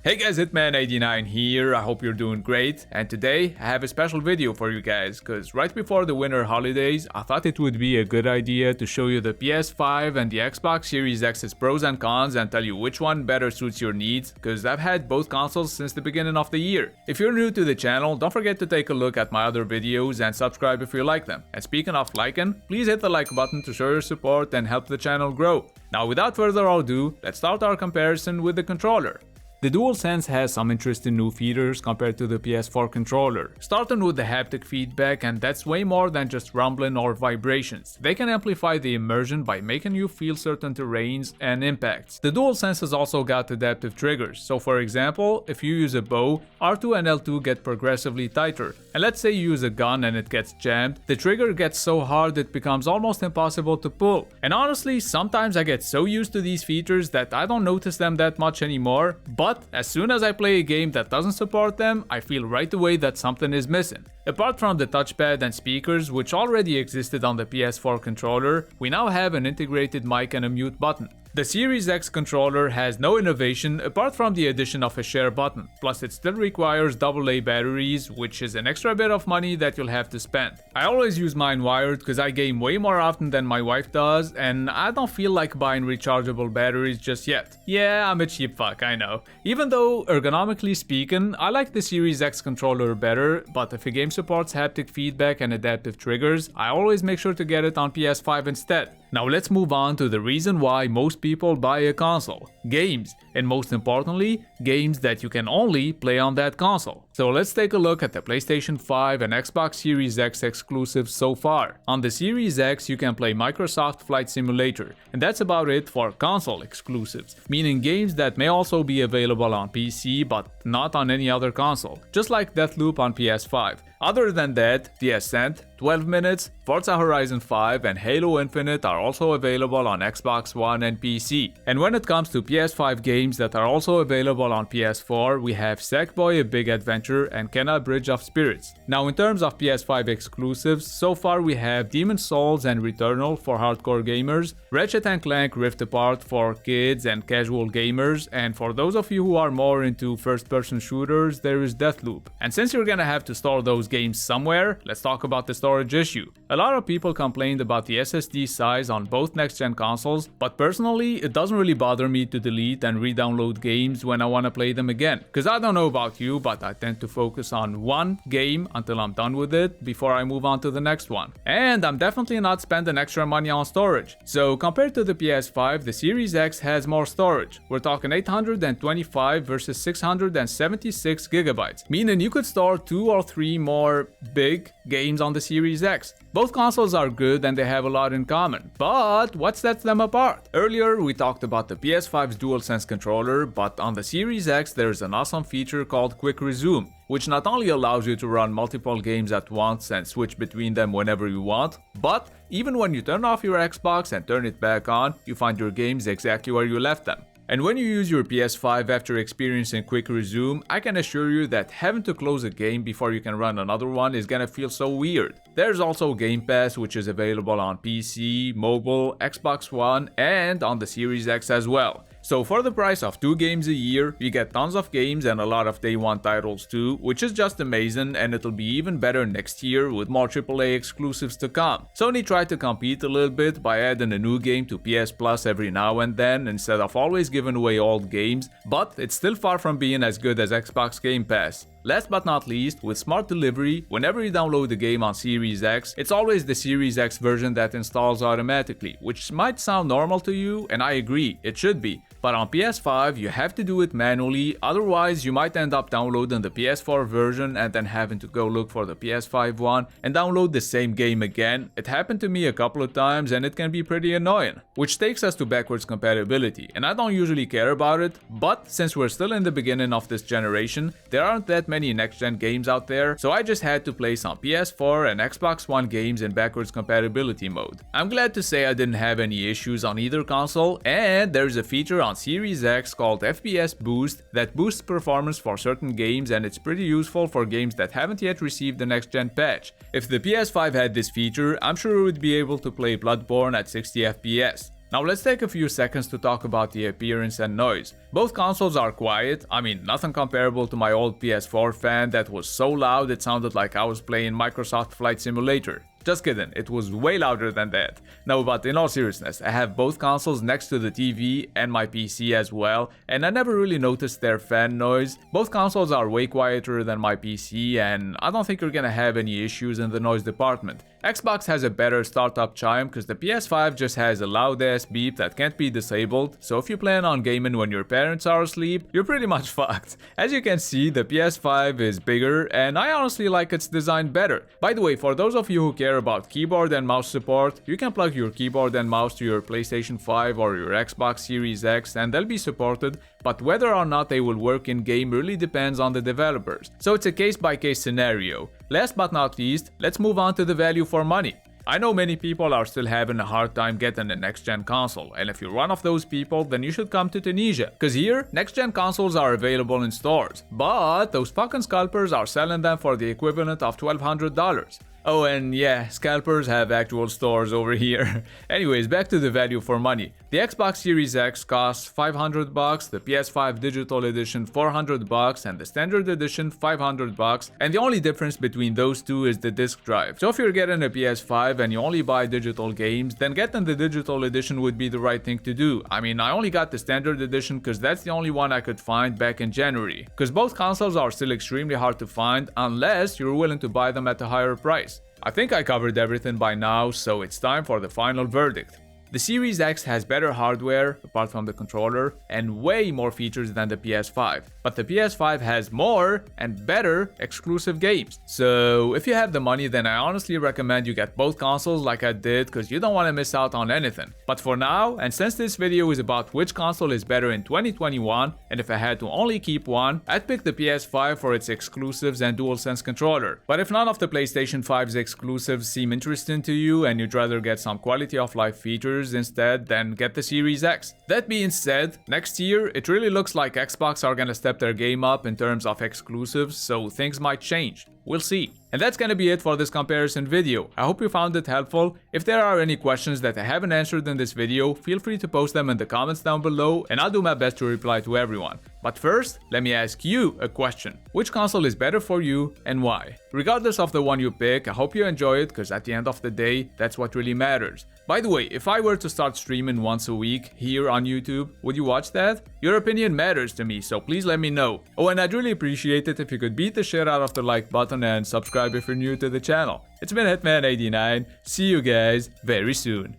Hey guys, Hitman89 here, I hope you're doing great, and today I have a special video for you guys, cause right before the winter holidays, I thought it would be a good idea to show you the PS5 and the Xbox Series X's pros and cons and tell you which one better suits your needs, cause I've had both consoles since the beginning of the year. If you're new to the channel, don't forget to take a look at my other videos and subscribe if you like them. And speaking of liking, please hit the like button to show your support and help the channel grow. Now without further ado, let's start our comparison with the controller. The DualSense has some interesting new features compared to the PS4 controller, starting with the haptic feedback, and that's way more than just rumbling or vibrations. They can amplify the immersion by making you feel certain terrains and impacts. The DualSense has also got adaptive triggers, so for example, if you use a bow, R2 and L2 get progressively tighter, and let's say you use a gun and it gets jammed, the trigger gets so hard it becomes almost impossible to pull. And honestly, sometimes I get so used to these features that I don't notice them that much anymore, but as soon as I play a game that doesn't support them, I feel right away that something is missing. Apart from the touchpad and speakers, which already existed on the PS4 controller, we now have an integrated mic and a mute button. The Series X controller has no innovation apart from the addition of a share button, plus it still requires AA batteries, which is an extra bit of money that you'll have to spend. I always use mine wired because I game way more often than my wife does, and I don't feel like buying rechargeable batteries just yet. Yeah, I'm a cheap fuck, I know. Even though, ergonomically speaking, I like the Series X controller better, but if a game supports haptic feedback and adaptive triggers, I always make sure to get it on PS5 instead. Now let's move on to the reason why most people buy a console. Games, and most importantly, games that you can only play on that console. So let's take a look at the PlayStation 5 and Xbox Series X exclusives so far. On the Series X you can play Microsoft Flight Simulator, and that's about it for console exclusives, meaning games that may also be available on PC but not on any other console, just like Deathloop on PS5. Other than that, The Ascent, 12 Minutes, Forza Horizon 5 and Halo Infinite are also available on Xbox One and PC. And when it comes to PS5 games that are also available on PS4, we have Sackboy: A Big Adventure and Kena: Bridge of Spirits. Now in terms of PS5 exclusives, so far we have Demon's Souls and Returnal for hardcore gamers, Ratchet & Clank Rift Apart for kids and casual gamers, and for those of you who are more into first-person shooters, there is Deathloop. And since you're gonna have to store those games somewhere, let's talk about the storage issue. A lot of people complained about the SSD size on both next-gen consoles, but personally, it doesn't really bother me to delete and re-download games when I want to play them again. Cause I don't know about you, but I tend to focus on one game until I'm done with it before I move on to the next one. And I'm definitely not spending extra money on storage. So compared to the PS5, the Series X has more storage. We're talking 825 versus 676 gigabytes, meaning you could store 2 or 3 more big games on the Series X. Both consoles are good and they have a lot in common, but what sets them apart? Earlier we talked about the PS5's DualSense controller, but on the Series X there's an awesome feature called Quick Resume, which not only allows you to run multiple games at once and switch between them whenever you want, but even when you turn off your Xbox and turn it back on, you find your games exactly where you left them. And when you use your PS5 after experiencing Quick Resume, I can assure you that having to close a game before you can run another one is gonna feel so weird. There's also Game Pass, which is available on PC, mobile, Xbox One, and on the Series X as well. So for the price of 2 games a year, you get tons of games and a lot of day one titles too, which is just amazing, and it'll be even better next year with more AAA exclusives to come. Sony tried to compete a little bit by adding a new game to PS Plus every now and then instead of always giving away old games, but it's still far from being as good as Xbox Game Pass. Last but not least, with Smart Delivery, whenever you download the game on Series X, it's always the Series X version that installs automatically, which might sound normal to you, and I agree, it should be. But on PS5, you have to do it manually, otherwise you might end up downloading the PS4 version and then having to go look for the PS5 one and download the same game again. It happened to me a couple of times and it can be pretty annoying. Which takes us to backwards compatibility, and I don't usually care about it, but since we're still in the beginning of this generation, there aren't that many next-gen games out there, so I just had to play some PS4 and Xbox One games in backwards compatibility mode. I'm glad to say I didn't have any issues on either console, and there's a feature on Series X called FPS Boost that boosts performance for certain games, and it's pretty useful for games that haven't yet received the next-gen patch. If the PS5 had this feature, I'm sure it would be able to play Bloodborne at 60 FPS. Now let's take a few seconds to talk about the appearance and noise. Both consoles are quiet, I mean nothing comparable to my old PS4 fan that was so loud it sounded like I was playing Microsoft Flight Simulator. Just kidding, it was way louder than that. No, but in all seriousness, I have both consoles next to the TV and my PC as well, and I never really noticed their fan noise. Both consoles are way quieter than my PC, and I don't think you're gonna have any issues in the noise department. Xbox has a better startup chime because the PS5 just has a loud ass beep that can't be disabled, so if you plan on gaming when your parents are asleep, you're pretty much fucked. As you can see, the PS5 is bigger, and I honestly like its design better. By the way, for those of you who care about keyboard and mouse support, you can plug your keyboard and mouse to your PlayStation 5 or your Xbox Series X and they'll be supported, but whether or not they will work in game really depends on the developers. So it's a case-by-case scenario. Last but not least, let's move on to the value for money. I know many people are still having a hard time getting a next-gen console, and if you're one of those people, then you should come to Tunisia. Cause here, next-gen consoles are available in stores, but those fucking scalpers are selling them for the equivalent of $1,200. Oh, and yeah, scalpers have actual stores over here. Anyways, back to the value for money. The Xbox Series X costs $500, the PS5 Digital Edition $400, and the Standard Edition $500, and the only difference between those two is the disc drive. So if you're getting a PS5 and you only buy digital games, then getting the Digital Edition would be the right thing to do. I mean, I only got the Standard Edition because that's the only one I could find back in January. Because both consoles are still extremely hard to find unless you're willing to buy them at a higher price. I think I covered everything by now, so it's time for the final verdict. The Series X has better hardware, apart from the controller, and way more features than the PS5. But the PS5 has more and better exclusive games. So if you have the money, then I honestly recommend you get both consoles like I did, because you don't want to miss out on anything. But for now, and since this video is about which console is better in 2021, and if I had to only keep one, I'd pick the PS5 for its exclusives and DualSense controller. But if none of the PlayStation 5's exclusives seem interesting to you and you'd rather get some quality of life features instead, then get the Series X. That being said, next year it really looks like Xbox are gonna step their game up in terms of exclusives, so things might change. We'll see. And that's gonna be it for this comparison video. I hope you found it helpful. If there are any questions that I haven't answered in this video, feel free to post them in the comments down below and I'll do my best to reply to everyone. But first, let me ask you a question. Which console is better for you and why? Regardless of the one you pick, I hope you enjoy it because at the end of the day, that's what really matters. By the way, if I were to start streaming once a week here on YouTube, would you watch that? Your opinion matters to me, so please let me know. Oh, and I'd really appreciate it if you could beat the shit out of the like button and subscribe if you're new to the channel. It's been Hitman89. See you guys very soon.